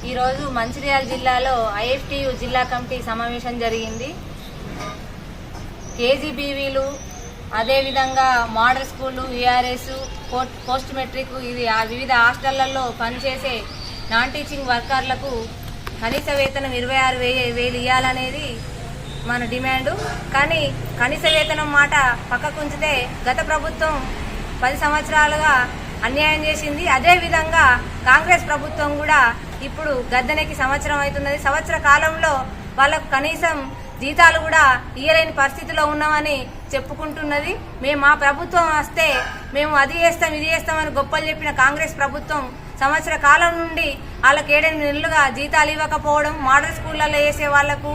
ఈరోజు మంచిర్యాల జిల్లాలో ఐఎఫ్టియు జిల్లా కమిటీ సమావేశం జరిగింది. కేజీబీవీలు, అదేవిధంగా మోడల్ స్కూళ్ళు, విఆర్ఎస్, పోస్ట్ మెట్రిక్, ఇది వివిధ హాస్టళ్లలో పనిచేసే నాన్ టీచింగ్ వర్కర్లకు కనీస వేతనం 26,000 ఇవ్వాలనేది మన డిమాండు. కానీ కనీస వేతనం మాట పక్కకు ఉంచితే గత ప్రభుత్వం 10 సంవత్సరాలుగా అన్యాయం చేసింది. అదేవిధంగా కాంగ్రెస్ ప్రభుత్వం కూడా ఇప్పుడు గద్దెనెక్కి సంవత్సరం అవుతున్నది. సంవత్సర కాలంలో వాళ్ళకు కనీసం జీతాలు కూడా ఇయ్యలేని పరిస్థితిలో ఉన్నామని చెప్పుకుంటున్నది. మా ప్రభుత్వం వస్తే మేము అది చేస్తాం ఇది చేస్తామని గొప్పలు చెప్పిన కాంగ్రెస్ ప్రభుత్వం సంవత్సర కాలం నుండి వాళ్ళకి 7 నెలలుగా జీతాలు ఇవ్వకపోవడం, మోడల్ స్కూళ్లలో వేసే వాళ్లకు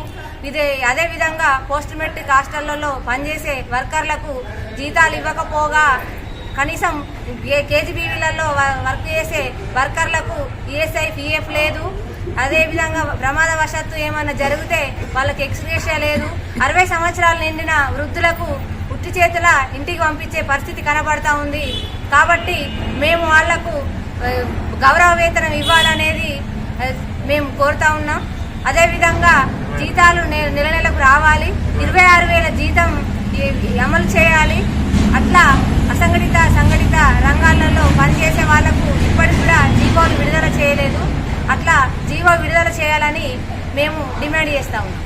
అదేవిధంగా పోస్ట్ మెట్రిక్ హాస్టళ్లలో పనిచేసే వర్కర్లకు జీతాలు ఇవ్వకపోగా కనీసం కేజీబీవీలలో వర్క్ చేసే వర్కర్లకు ఈఎస్ఐ పిఎఫ్ లేదు. అదేవిధంగా ప్రమాదవశాత్తు ఏమైనా జరిగితే వాళ్ళకి ఎక్స్గ్రేషియా లేదు. 60 సంవత్సరాలు నిండిన వృద్ధులకు ఉట్టి చేతుల ఇంటికి పంపించే పరిస్థితి కనబడతా ఉంది. కాబట్టి మేము వాళ్లకు గౌరవ వేతనం ఇవ్వాలనేది మేము కోరుతా ఉన్నాం. అదేవిధంగా జీతాలు నెల నెలకు రావాలి. 26,000 జీతం అమలు చేయాలి. అట్లా సంఘటిత రంగాలలో పనిచేసే వాళ్లకు ఇప్పటికి కూడా జీవోలు విడుదల చేయలేదు. అట్లా జీవో విడుదల చేయాలని మేము డిమాండ్ చేస్తా ఉన్నాం.